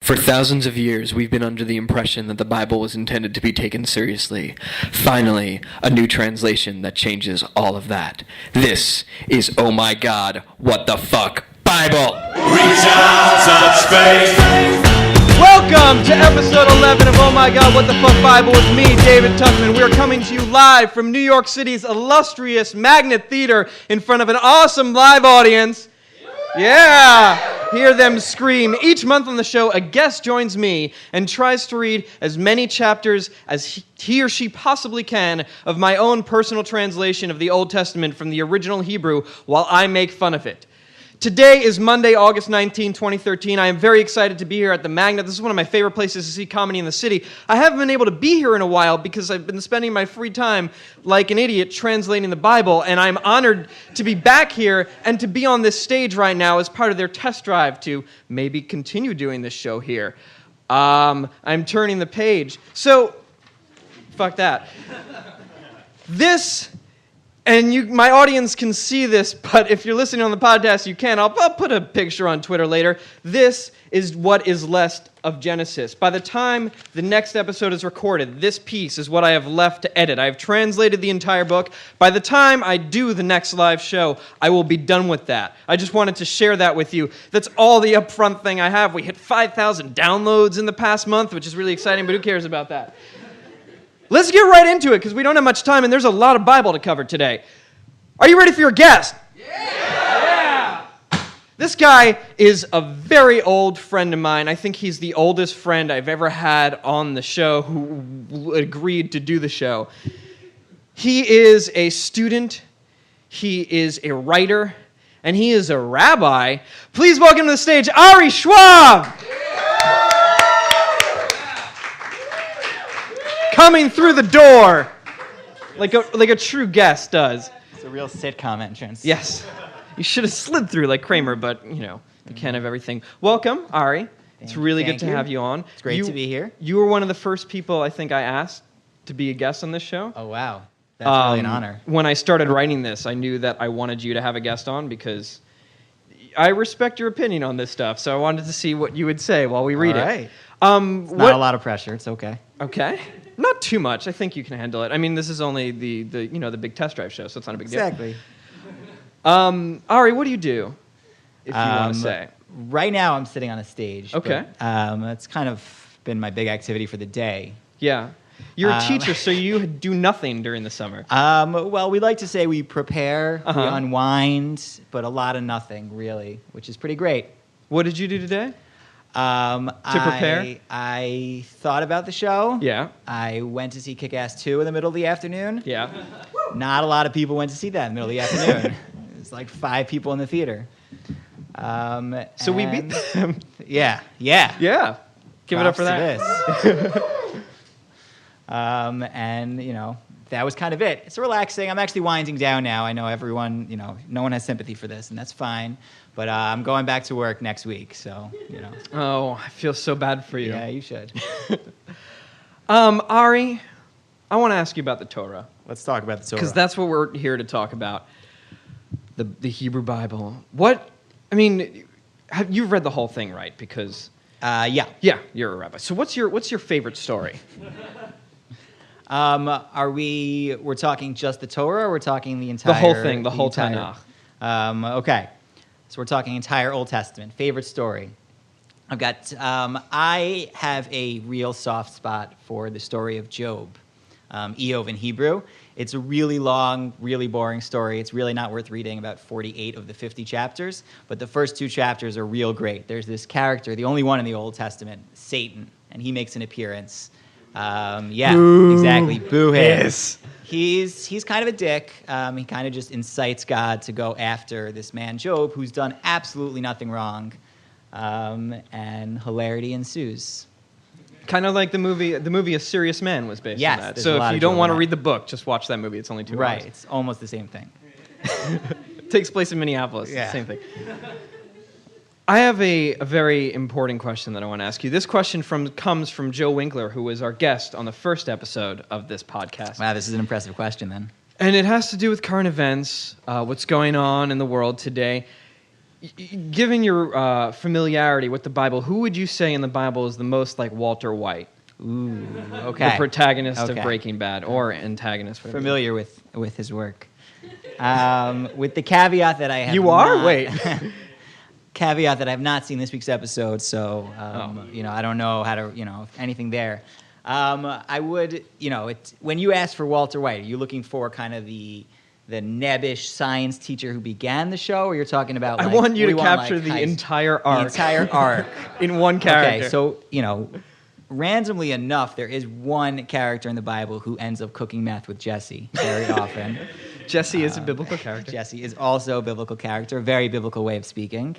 For thousands of years, we've been under the impression that the Bible was intended to be taken seriously. Finally, a new translation that changes all of that. This is Oh My God, What the Fuck Bible! Reach out, touch faith. Welcome to episode 11 of Oh My God, What the Fuck Bible with me, David Tuckman. We are coming to you live from New York City's illustrious Magnet Theater in front of an awesome live audience. Yeah! Hear them scream. Each month on the show, a guest joins me and tries to read as many chapters as he or she possibly can of my own personal translation of the Old Testament from the original Hebrew while I make fun of it. Today is Monday, August 19, 2013. I am very excited to be here at the Magnet. This is one of my favorite places to see comedy in the city. I haven't been able to be here in a while because I've been spending my free time like an idiot translating the Bible, and I'm honored to be back here and to be on this stage right now as part of their test drive to maybe continue doing this show here. I'm turning the page. So, fuck that. And my audience can see this, but if you're listening on the podcast, you can't. I'll put a picture on Twitter later. This is what is left of Genesis. By the time the next episode is recorded, this piece is what I have left to edit. I have translated the entire book. By the time I do the next live show, I will be done with that. I just wanted to share that with you. That's all the upfront thing I have. We hit 5,000 downloads in the past month, which is really exciting, but who cares about that? Let's get right into it, because we don't have much time, and there's a lot of Bible to cover today. Are you ready for your guest? Yeah! This guy is a very old friend of mine. I think he's the oldest friend I've ever had on the show who agreed to do the show. He is a student, he is a writer, and he is a rabbi. Please welcome to the stage, Ari Schwab! Coming through the door, like a true guest does. It's a real sitcom entrance. Yes. You should have slid through like Kramer, but, you can't have everything. Welcome, Ari. It's really good to have you on. It's great to be here. You were one of the first people I think I asked to be a guest on this show. Oh, wow. That's really an honor. When I started writing this, I knew that I wanted you to have a guest on because I respect your opinion on this stuff, so I wanted to see what you would say while we read it. It's not a lot of pressure. It's okay. Okay. Not too much. I think you can handle it. I mean, this is only the big test drive show, so it's not a big deal. Exactly. Ari, what do you do, if you want to say? Right now, I'm sitting on a stage. Okay. But, that's kind of been my big activity for the day. Yeah. You're a teacher, so you do nothing during the summer. Well, we like to say we prepare, we unwind, but a lot of nothing, really, which is pretty great. What did you do today? To prepare? I thought about the show. Yeah. I went to see Kick-Ass 2 in the middle of the afternoon. Yeah. Not a lot of people went to see that in the middle of the afternoon. It's like 5 people in the theater. So we beat them. Yeah. Yeah. Give it up for that. That was kind of it. It's relaxing. I'm actually winding down now. I know everyone, no one has sympathy for this, and that's fine. But I'm going back to work next week, so, Oh, I feel so bad for you. Yeah, you should. Ari, I want to ask you about the Torah. Let's talk about the Torah. Because that's what we're here to talk about. The Hebrew Bible. You've read the whole thing, right? Because... Yeah. Yeah, you're a rabbi. So what's your favorite story? We're talking just the Torah, or we're talking the entire... The whole thing, the whole Tanakh. Okay. So we're talking entire Old Testament. Favorite story. I've got... I have a real soft spot for the story of Job. Eov in Hebrew. It's a really long, really boring story. It's really not worth reading about 48 of the 50 chapters, but the first 2 chapters are real great. There's this character, the only one in the Old Testament, Satan, and he makes an appearance. Boo. Exactly. Boo him. Yes. He's kind of a dick. He kind of just incites God to go after this man Job, who's done absolutely nothing wrong, and hilarity ensues. Kind of like the movie A Serious Man was based on that. There's So a lot if you of don't Job want to in read the book, just watch that movie. It's only 2 hours. Right. It's almost the same thing. It takes place in Minneapolis. Yeah. It's the same thing. I have a very important question that I want to ask you. This question comes from Joe Winkler, who was our guest on the first episode of this podcast. Wow, this is an impressive question then. And it has to do with current events, what's going on in the world today. Given your familiarity with the Bible, who would you say in the Bible is the most like Walter White? Ooh, okay. The protagonist of Okay. Breaking Bad, or antagonist. Familiar with his work. With the caveat that I have You are? not- Wait. caveat that I have not seen this week's episode, so Oh. I don't know how to anything there. I would when you ask for Walter White, are you looking for kind of the nebbish science teacher who began the show, or you're talking about? I Like, want you we to want, capture like, the heist? entire The arc. entire arc. In one character. Okay, so randomly enough, there is one character in the Bible who ends up cooking meth with Jesse very often. Jesse is a biblical character. Jesse is also a biblical character, a very biblical way of speaking.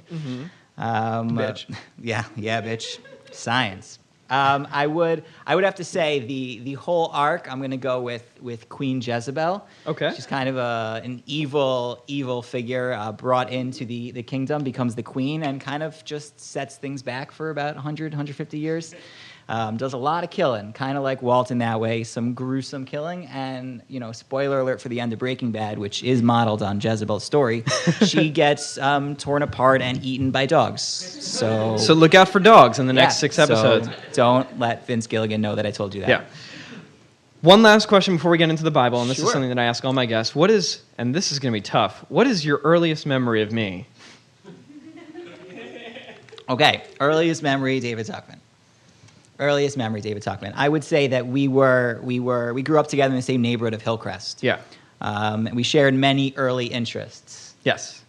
Bitch. Yeah, bitch. Science. I would have to say the whole arc. I'm going to go with Queen Jezebel. Okay. She's kind of an evil figure brought into the kingdom, becomes the queen, and kind of just sets things back for about 150 years. Does a lot of killing, kind of like Walt in that way, some gruesome killing. And, spoiler alert for the end of Breaking Bad, which is modeled on Jezebel's story, she gets torn apart and eaten by dogs. So look out for dogs in the next 6 so episodes. don't let Vince Gilligan know that I told you that. Yeah. One last question before we get into the Bible, and this Sure. is something that I ask all my guests. What is, and this is going to be tough, what is your earliest memory of me? Okay, earliest memory, David Tuckman. Earliest memory, David Tuckman. I would say that we grew up together in the same neighborhood of Hillcrest. Yeah. And we shared many early interests. Yes.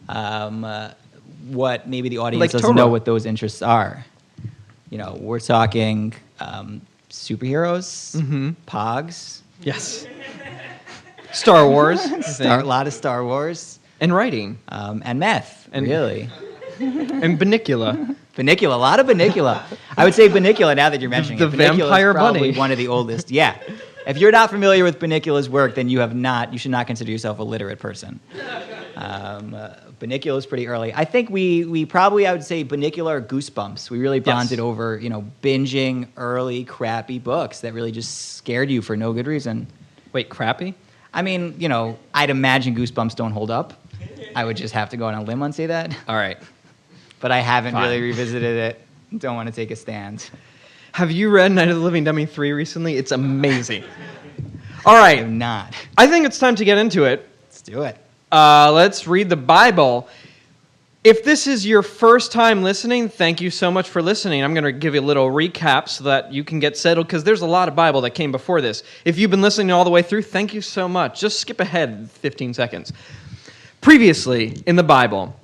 What maybe the audience Like doesn't Torah. know what those interests are. We're talking superheroes, Pogs, Yes. Star Wars. a lot of Star Wars, And writing. and meth, And- really. And Banicula. Banicula, a lot of Banicula. I would say Banicula now that you're mentioning The it. Banicula Vampire is probably Bunny. one of the oldest. Yeah. If you're not familiar with Banicula's work, then you should not consider yourself a literate person. Banicula is pretty early. I think we probably, I would say Banicula or Goosebumps. We really bonded over, binging early crappy books that really just scared you for no good reason. Wait, crappy? I mean, I'd imagine Goosebumps don't hold up. I would just have to go on a limb and say that. All right. But I haven't Fine. really revisited it. Don't want to take a stand. Have you read Night of the Living Dummy 3 recently? It's amazing. All right. I'm not. I think it's time to get into it. Let's do it. Let's read the Bible. If this is your first time listening, thank you so much for listening. I'm going to give you a little recap so that you can get settled, because there's a lot of Bible that came before this. If you've been listening all the way through, thank you so much. Just skip ahead 15 seconds. Previously in the Bible,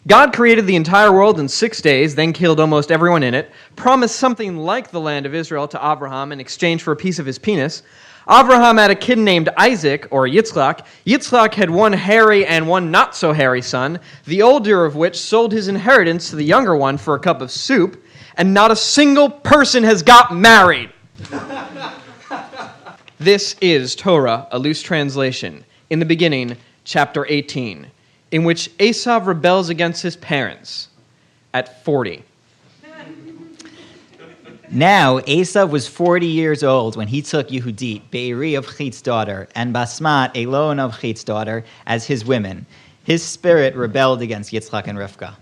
God created the entire world in 6 days, then killed almost everyone in it, promised something like the land of Israel to Abraham in exchange for a piece of his penis. Abraham had a kid named Isaac, or Yitzchak. Yitzchak had one hairy and one not-so-hairy son, the older of which sold his inheritance to the younger one for a cup of soup, and not a single person has got married. This is Torah, a loose translation. In the beginning, chapter 18, in which Esav rebels against his parents at 40. Now, Esav was 40 years old when he took Yehudit, Be'eri of Chit's daughter, and Basmat, Elon of Chit's daughter, as his women. His spirit rebelled against Yitzchak and Rivka.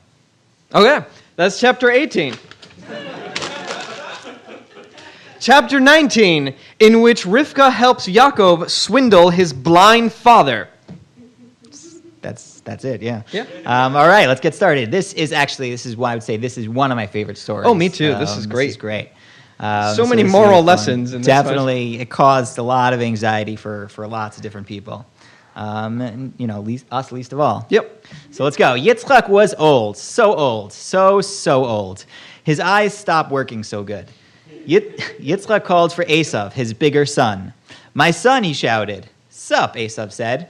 Okay, that's chapter 18. Chapter 19, in which Rivka helps Yaakov swindle his blind father. That's it, yeah. Yeah. All right, let's get started. This is why I would say this is one of my favorite stories. Oh, me too. This is great. This is great. So many this is moral really fun. lessons in this Definitely, it caused a lot of anxiety for lots of different people. And, us least of all. Yep. So let's go. Yitzchak was old, so old. His eyes stopped working so good. Yitzchak called for Esav, his bigger son. "My son," he shouted. "Sup," Esav said.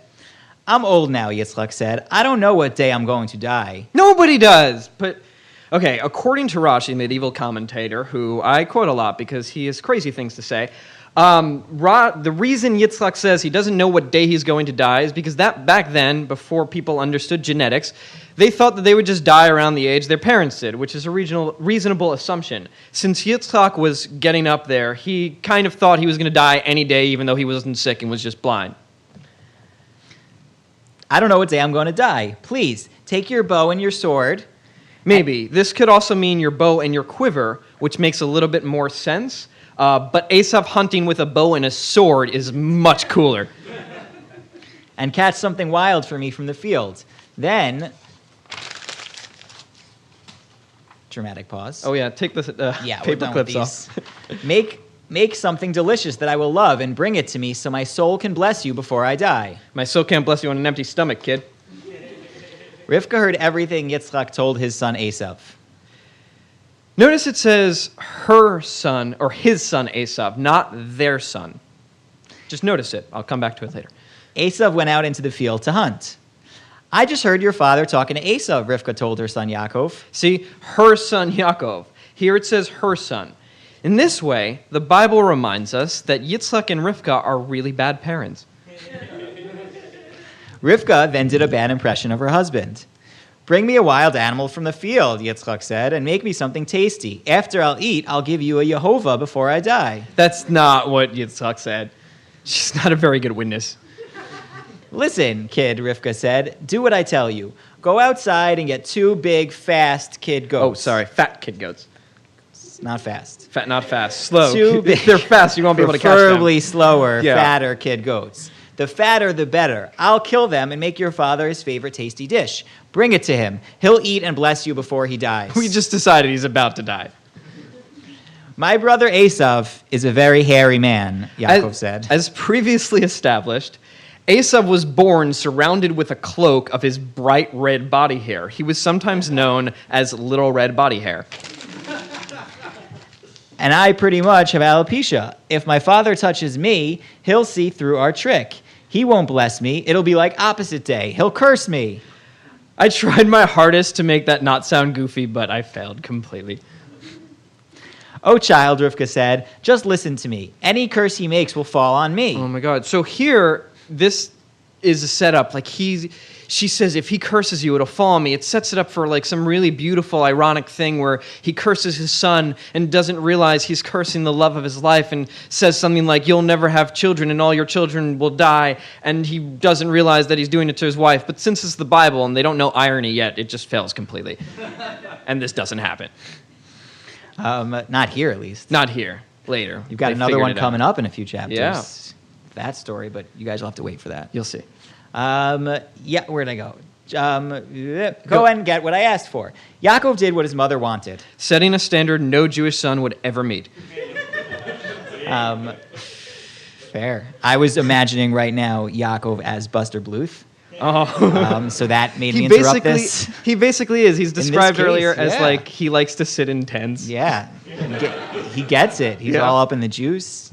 "I'm old now," Yitzchak said. "I don't know what day I'm going to die." Nobody does. But, okay, according to Rashi, medieval commentator, who I quote a lot because he has crazy things to say, the reason Yitzchak says he doesn't know what day he's going to die is because that back then, before people understood genetics, they thought that they would just die around the age their parents did, which is a reasonable assumption. Since Yitzchak was getting up there, he kind of thought he was going to die any day, even though he wasn't sick and was just blind. I don't know what day I'm going to die. Please, take your bow and your sword. Maybe. This could also mean your bow and your quiver, which makes a little bit more sense. But Esav hunting with a bow and a sword is much cooler. And catch something wild for me from the field. Then, dramatic pause. Oh, yeah, take the Yeah, we're paper done with clips these. off. Make something delicious that I will love and bring it to me so my soul can bless you before I die. My soul can't bless you on an empty stomach, kid. Rivka heard everything Yitzchak told his son Esav. Notice it says her son, or his son Esav, not their son. Just notice it. I'll come back to it later. Esav went out into the field to hunt. I just heard your father talking to Esav, Rivka told her son Yaakov. See, her son Yaakov. Here it says her son. In this way, the Bible reminds us that Yitzchak and Rivka are really bad parents. Rivka then did a bad impression of her husband. Bring me a wild animal from the field, Yitzchak said, and make me something tasty. After I'll eat, I'll give you a Yehovah before I die. That's not what Yitzchak said. She's not a very good witness. Listen, kid, Rivka said, do what I tell you. Go outside and get 2 big, fast kid goats. Oh, sorry, fat kid goats. Not fast. Fat, not fast. Slow. Too big. If they're fast, you won't be able to catch them. Preferably slower, Yeah. fatter kid goats. The fatter, the better. I'll kill them and make your father his favorite tasty dish. Bring it to him. He'll eat and bless you before he dies. We just decided he's about to die. My brother Esav is a very hairy man, Yaakov said. As previously established, Esav was born surrounded with a cloak of his bright red body hair. He was sometimes known as Little Red Body Hair. And I pretty much have alopecia. If my father touches me, he'll see through our trick. He won't bless me. It'll be like opposite day. He'll curse me. I tried my hardest to make that not sound goofy, but I failed completely. Oh, child, Rivka said, just listen to me. Any curse he makes will fall on me. Oh my God. So here, this is a setup. Like she says, if he curses you, it'll fall on me. It sets it up for like some really beautiful, ironic thing where he curses his son and doesn't realize he's cursing the love of his life and says something like, you'll never have children and all your children will die. And he doesn't realize that he's doing it to his wife. But since it's the Bible and they don't know irony yet, it just fails completely. And this doesn't happen. Not here, at least. Not here. Later. You've got They another figured one it out. coming up in a few chapters. Yeah. That story, but you guys will have to wait for that. You'll see. Yeah, where'd I go? Go and get what I asked for. Yaakov did what his mother wanted. Setting a standard no Jewish son would ever meet. Fair. I was imagining right now Yaakov as Buster Bluth. Oh. So that made me interrupt this. He basically is. He's described case, earlier as yeah. like he likes to sit in tents. Yeah, he gets it. He's Yeah. all up in the juice.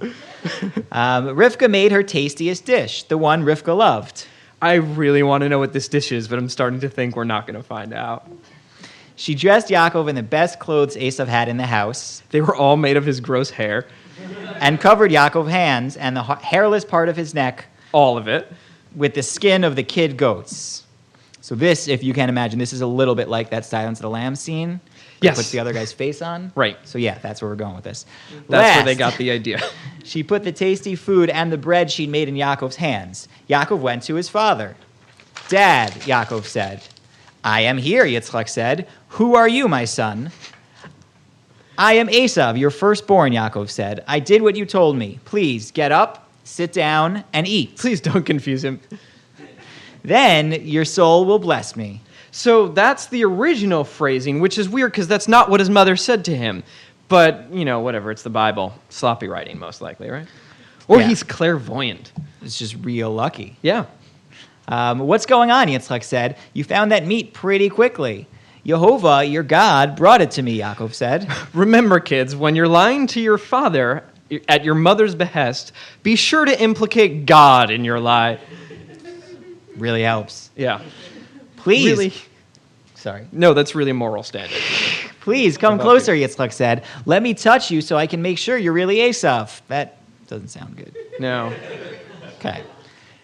Rivka made her tastiest dish, the one Rivka loved. I really want to know what this dish is, but I'm starting to think we're not going to find out. She dressed Yaakov in the best clothes Esav had in the house They were all made of his gross hair. and covered Yaakov's hands and the hairless part of his neck All of it. with the skin of the kid goats. So this, if you can imagine, this is a little bit like that Silence of the Lambs scene. Where Yes. he puts the other guy's face on. Right. So yeah, that's where we're going with this. That's where they Last, got the idea. She put the tasty food and the bread she'd made in Yaakov's hands. Yaakov went to his father. Dad, Yaakov said. I am here, Yitzchak said. Who are you, my son? I am Esav, your firstborn, Yaakov said. I did what you told me. Please, get up, sit down, and eat. Please don't confuse him. Then your soul will bless me. So that's the original phrasing, which is weird because that's not what his mother said to him. But, you know, whatever. It's the Bible. Sloppy writing, most likely, right? Or Yeah. he's clairvoyant. It's just real lucky. Yeah. What's going on, Yitzchak said. You found that meat pretty quickly. Yehovah, your God, brought it to me, Yaakov said. Remember, kids, when you're lying to your father at your mother's behest, be sure to implicate God in your lie. Really helps. Yeah. Please. Really? Sorry. No, that's really moral standard. Please, come About closer, Yitzchak said. Let me touch you so I can make sure you're really Esav. That doesn't sound good. No. Okay.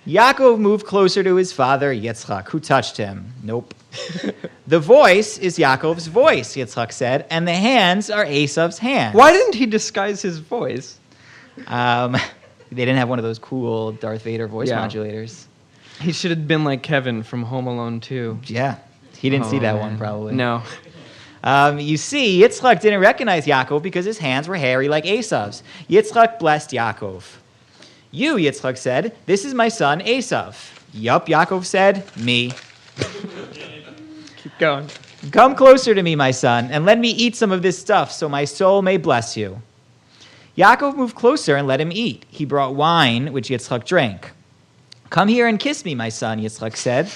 Yaakov moved closer to his father, Yitzchak, who touched him. Nope. The voice is Yaakov's voice, Yitzchak said, and the hands are Esav's hands. Why didn't he disguise his voice? They didn't have one of those cool Darth Vader voice Yeah. modulators. He should have been like Kevin from Home Alone 2. Yeah. He didn't see that man. one, probably. No. You see, Yitzchak didn't recognize Yaakov because his hands were hairy like Esav's. Yitzchak blessed Yaakov. You, Yitzchak said, this is my son Esav. Yup, Yaakov said, me. Keep going. Come closer to me, my son, and let me eat some of this stuff so my soul may bless you. Yaakov moved closer and let him eat. He brought wine, which Yitzchak drank. Come here and kiss me, my son, Yitzchak said.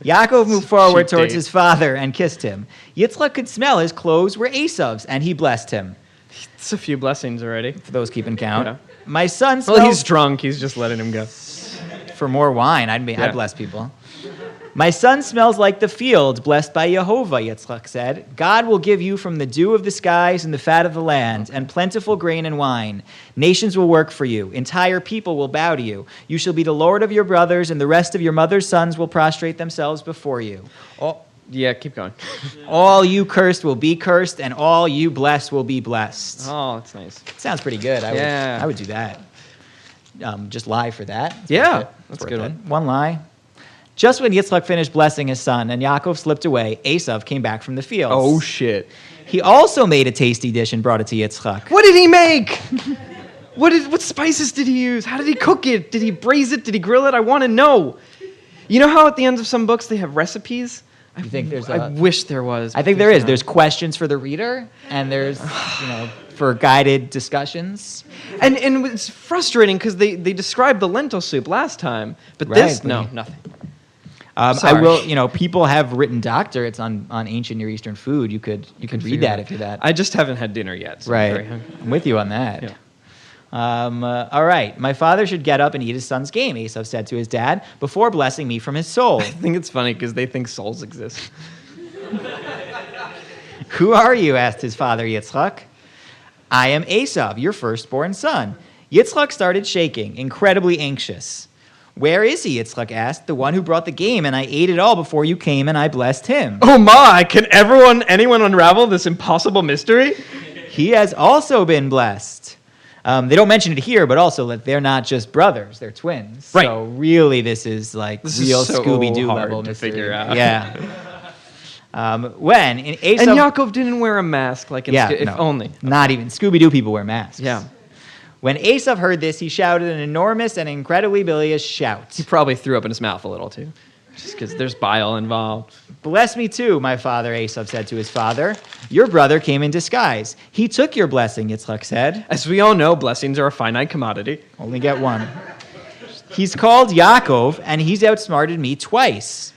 Yaakov moved forward towards his father and kissed him. Yitzchak could smell his clothes were Esav's, and he blessed him. It's a few blessings already. For those keeping count. Yeah. My son smells... Well, he's drunk. He's just letting him go. For more wine, I'd bless people. My son smells like the field, blessed by Yehovah, Yitzchak said. God will give you from the dew of the skies and the fat of the land, and plentiful grain and wine. Nations will work for you. Entire people will bow to you. You shall be the Lord of your brothers, and the rest of your mother's sons will prostrate themselves before you. Yeah, keep going. All you cursed will be cursed, and all you blessed will be blessed. Oh, that's nice. Sounds pretty good. Yeah. I would do that. Just lie for that. Yeah, That's a good one. One lie. Just when Yitzchak finished blessing his son and Yaakov slipped away, Esav came back from the fields. Oh, shit. He also made a tasty dish and brought it to Yitzchak. What did he make? What spices did he use? How did he cook it? Did he braise it? Did he grill it? I want to know. You know how at the end of some books they have recipes? You think there's I wish there was. I think there is. There's questions for the reader, and there's, for guided discussions. And it's frustrating because they described the lentil soup last time, but this, no, nothing. I will, people have written doctorates on ancient Near Eastern food. You could read that if you're that. I just haven't had dinner yet. So right. I'm very hungry. I'm with you on that. Yeah. All right. My father should get up and eat his son's game, Esav said to his dad, before blessing me from his soul. I think it's funny because they think souls exist. Who are you? Asked his father, Yitzchak. I am Esav, your firstborn son. Yitzchak started shaking, incredibly anxious. Where is he? Yitzchak asked. The one who brought the game, and I ate it all before you came, and I blessed him. Oh my! Can anyone unravel this impossible mystery? He has also been blessed. They don't mention it here, but also that they're not just brothers; they're twins. Right. So really, this is like real is so Scooby-Doo hard level to mystery. figure out. Yeah. When in Esav, And Yaakov didn't wear a mask, like in if only. Not even Scooby-Doo people wear masks. Yeah. When Esav heard this, he shouted an enormous and incredibly bilious shout. He probably threw up in his mouth a little too, just because there's bile involved. Bless me too, my father, Esav said to his father. Your brother came in disguise. He took your blessing, Yitzchak said. As we all know, blessings are a finite commodity. Only get one. He's called Yaakov, and he's outsmarted me twice.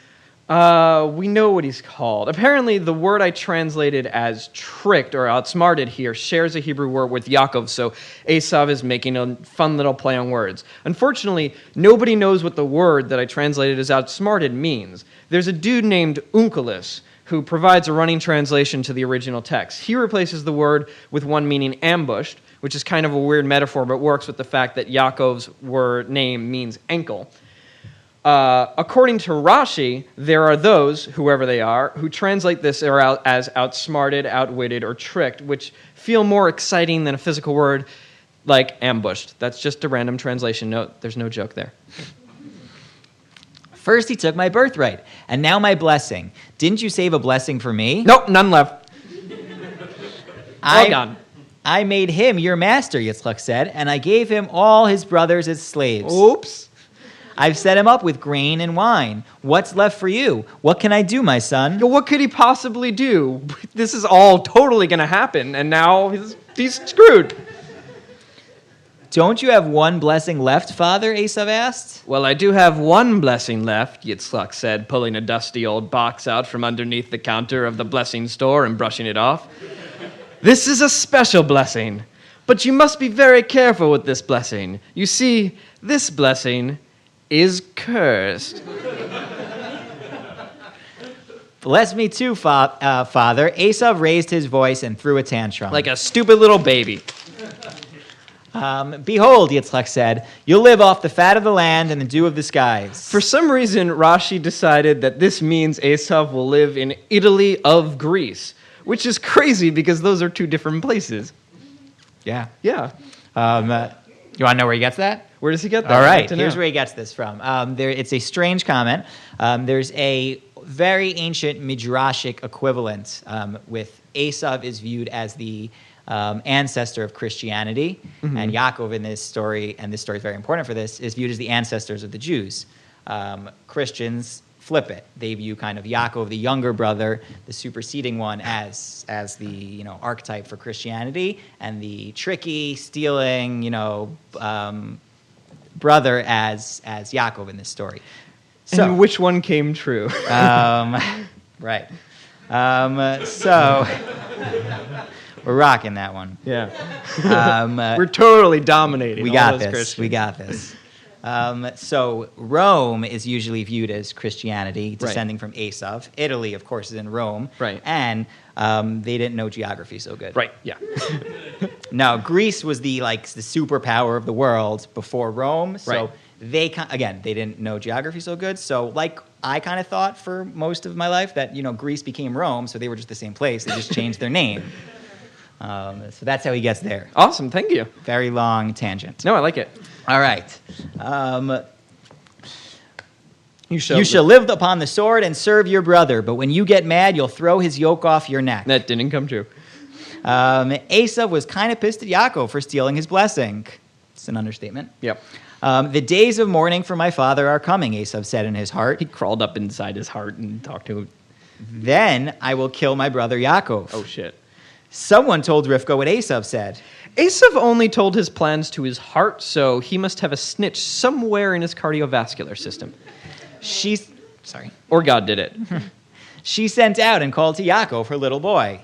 We know what he's called. Apparently, the word I translated as tricked or outsmarted here shares a Hebrew word with Yaakov, so Esav is making a fun little play on words. Unfortunately, nobody knows what the word that I translated as outsmarted means. There's a dude named Onkelos who provides a running translation to the original text. He replaces the word with one meaning ambushed, which is kind of a weird metaphor, but works with the fact that Yaakov's name means ankle. According to Rashi, there are those, whoever they are, who translate this as outsmarted, outwitted, or tricked, which feel more exciting than a physical word like ambushed. That's just a random translation note. There's no joke there. First he took my birthright, and now my blessing. Didn't you save a blessing for me? Nope, none left. All gone. I made him your master, Yitzchak said, and I gave him all his brothers as slaves. Oops. I've set him up with grain and wine. What's left for you? What can I do, my son? What could he possibly do? This is all totally going to happen, and now he's screwed. Don't you have one blessing left, Father? Esav asked. Well, I do have one blessing left, Yitzchak said, pulling a dusty old box out from underneath the counter of the blessing store and brushing it off. This is a special blessing, but you must be very careful with this blessing. You see, this blessing is cursed. Bless me too, Father. Esav raised his voice and threw a tantrum. Like a stupid little baby. Behold, Yitzchak said, you'll live off the fat of the land and the dew of the skies. For some reason, Rashi decided that this means Esav will live in Italy of Greece, which is crazy because those are two different places. Yeah. Yeah. You want to know where he gets that? Where does he get that? All I'd like right, to here's know. where he gets this from. It's a strange comment. There's a very ancient midrashic equivalent with Esav is viewed as the ancestor of Christianity, and Yaakov in this story, and this story is very important for this, is viewed as the ancestors of the Jews. Christians flip it. They view kind of Yaakov, the younger brother, the superseding one, as the archetype for Christianity, and the tricky, stealing, brother as Yaakov in this story. So And which one came true? right. So we're rocking that one. Yeah. We're totally dominating. We all got those this. Christians. We got this. So Rome is usually viewed as Christianity, descending from Esav. Italy, of course, is in Rome. Right. And they didn't know geography so good. Right, yeah. No, Greece was the superpower of the world before Rome. So Right. they didn't know geography so good. So I kind of thought for most of my life that Greece became Rome, so they were just the same place. They just changed their name. So that's how he gets there. Awesome, thank you. Very long tangent. No, I like it. All right. You You shall live upon the sword and serve your brother, but when you get mad, you'll throw his yoke off your neck. That didn't come true. Esav was kind of pissed at Yaakov for stealing his blessing. It's an understatement. Yep. The days of mourning for my father are coming, Esav said in his heart. He crawled up inside his heart and talked to him. Then I will kill my brother Yaakov. Oh, shit. Someone told Rivka what Esav said. Esav only told his plans to his heart, so he must have a snitch somewhere in his cardiovascular system. Or God did it. She sent out and called to Yaakov, her little boy.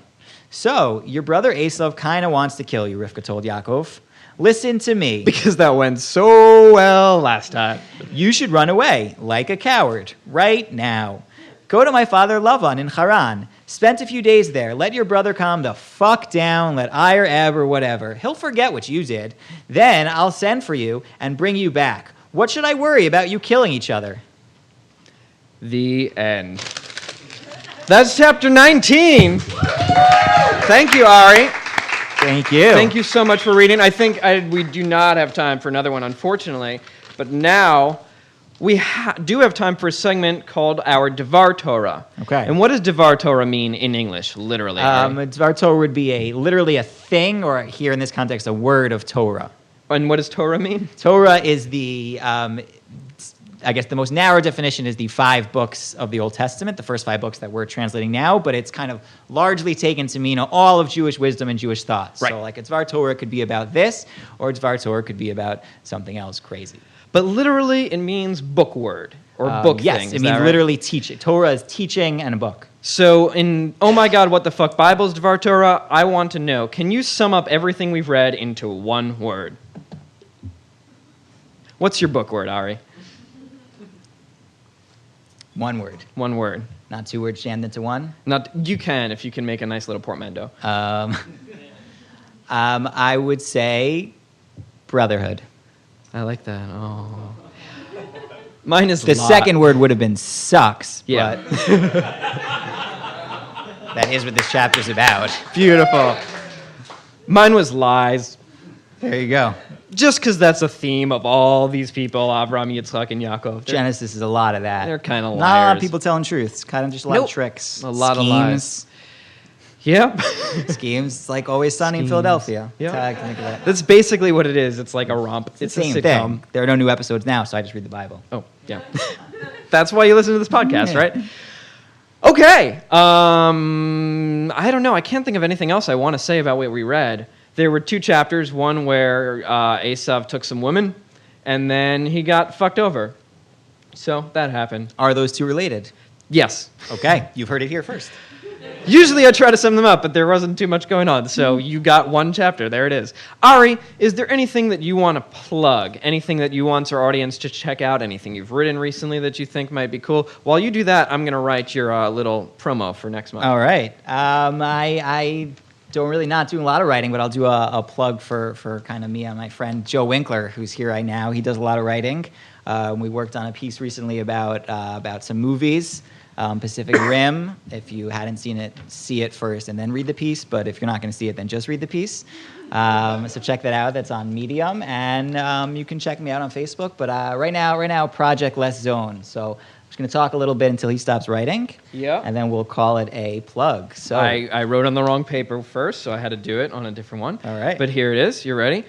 So, your brother Esav kind of wants to kill you, Rivka told Yaakov. Listen to me. Because that went so well last time. You should run away, like a coward, right now. Go to my father Lavan in Haran. Spend a few days there. Let your brother calm the fuck down. Let I or Eb or whatever. He'll forget what you did. Then I'll send for you and bring you back. What should I worry about you killing each other? The end. That's chapter 19. Thank you, Ari. Thank you. Thank you so much for reading. I think we do not have time for another one, unfortunately. But now we do have time for a segment called our Devar Torah. Okay. And what does Devar Torah mean in English, literally? Dvar Torah would be literally a thing, or here in this context, a word of Torah. And what does Torah mean? Torah is I guess the most narrow definition is the 5 books of the Old Testament, the first 5 books that we're translating now, but it's kind of largely taken to mean all of Jewish wisdom and Jewish thought. Right. So like a Dvar Torah could be about this, or Dvar Torah could be about something else crazy. But literally, it means book word or book yes, thing. it means literally teaching. Torah is teaching and a book. So in Oh My God, What the Fuck Bible's Devar Torah, I want to know, can you sum up everything we've read into one word? What's your book word, Ari? One word. One word. Not 2 words jammed into one. You can, if you can make a nice little portmanteau. I would say brotherhood. I like that. Oh. Mine is The second word would have been sucks. Yeah. But that is what this chapter's about. Beautiful. Mine was lies. There you go. Just because that's a theme of all these people, Avram, Yitzchak, and Yaakov. Genesis is a lot of that. They're kind of liars. Not a lot of people telling truths. Kind of just a lot Nope. of tricks. A lot of schemes. lies. Yeah. Schemes. It's like Always Sunny in Philadelphia. Yeah. That's how I can think of that. That's basically what it is. It's like a romp. It's a the same sitcom. thing. There are no new episodes now, so I just read the Bible. Oh, yeah. That's why you listen to this podcast, Yeah. right? Okay. I don't know. I can't think of anything else I want to say about what we read. There were 2 chapters, one where Esav took some women, and then he got fucked over. So that happened. Are those 2 related? Yes. Okay, you've heard it here first. Usually I try to sum them up, but there wasn't too much going on, so you got 1 chapter. There it is. Ari, is there anything that you want to plug? Anything that you want our audience to check out? Anything you've written recently that you think might be cool? While you do that, I'm going to write your little promo for next month. All right. I don't really not doing a lot of writing, but I'll do a plug for kind of me and my friend Joe Winkler, who's here right now. He does a lot of writing. We worked on a piece recently about some movies. Pacific Rim. If you hadn't seen it, see it first and then read the piece. But if you're not going to see it, then just read the piece. So check that out. That's on Medium. And you can check me out on Facebook. But right now, Project Less Zone. So I'm just going to talk a little bit until he stops writing. Yeah. And then we'll call it a plug. So I wrote on the wrong paper first, so I had to do it on a different one. All right. But here it is. You ready?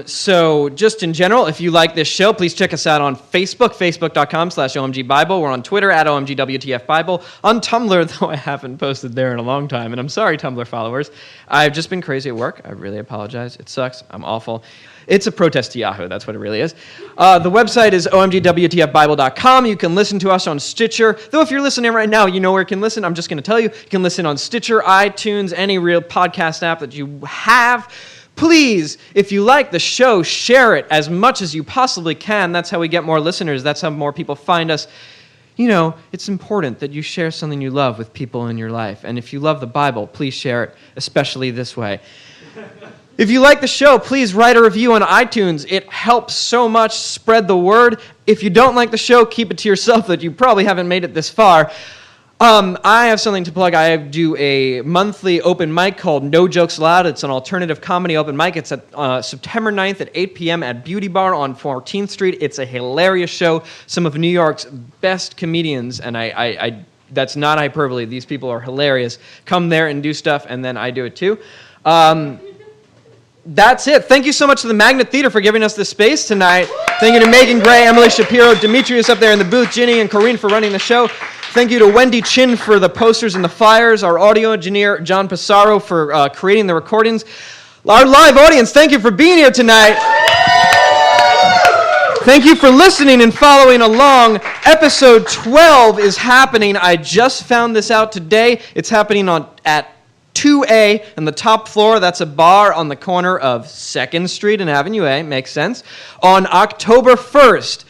So just in general, if you like this show, please check us out on Facebook, facebook.com/OMGBible. We're on Twitter at OMGWTFBIBLE. On Tumblr, though I haven't posted there in a long time, and I'm sorry, Tumblr followers. I've just been crazy at work. I really apologize. It sucks. I'm awful. It's a protest to Yahoo. That's what it really is. The website is omgwtfbible.com. You can listen to us on Stitcher. Though if you're listening right now, you know where you can listen. I'm just going to tell you. You can listen on Stitcher, iTunes, any real podcast app that you have. Please, if you like the show, share it as much as you possibly can. That's how we get more listeners. That's how more people find us. You know, it's important that you share something you love with people in your life. And if you love the Bible, please share it, especially this way. If you like the show, please write a review on iTunes. It helps so much spread the word. If you don't like the show, keep it to yourself that you probably haven't made it this far. I have something to plug. I do a monthly open mic called No Jokes Allowed. It's an alternative comedy open mic. It's at September 9th at 8 p.m. at Beauty Bar on 14th Street. It's a hilarious show. Some of New York's best comedians, and I that's not hyperbole. These people are hilarious. Come there and do stuff, and then I do it too. That's it. Thank you so much to the Magnet Theater for giving us this space tonight. Thank you to Megan Gray, Emily Shapiro, Demetrius up there in the booth, Ginny and Corrine for running the show. Thank you to Wendy Chin for the posters and the flyers, our audio engineer, John Passaro, for creating the recordings. Our live audience, thank you for being here tonight. Thank you for listening and following along. Episode 12 is happening. I just found this out today. It's happening at 2A on the top floor. That's a bar on the corner of 2nd Street and Avenue A. Makes sense. On October 1st.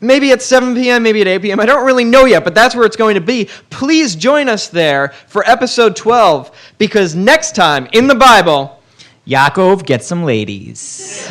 Maybe at 7 p.m., maybe at 8 p.m. I don't really know yet, but that's where it's going to be. Please join us there for episode 12, because next time in the Bible, Yaakov gets some ladies.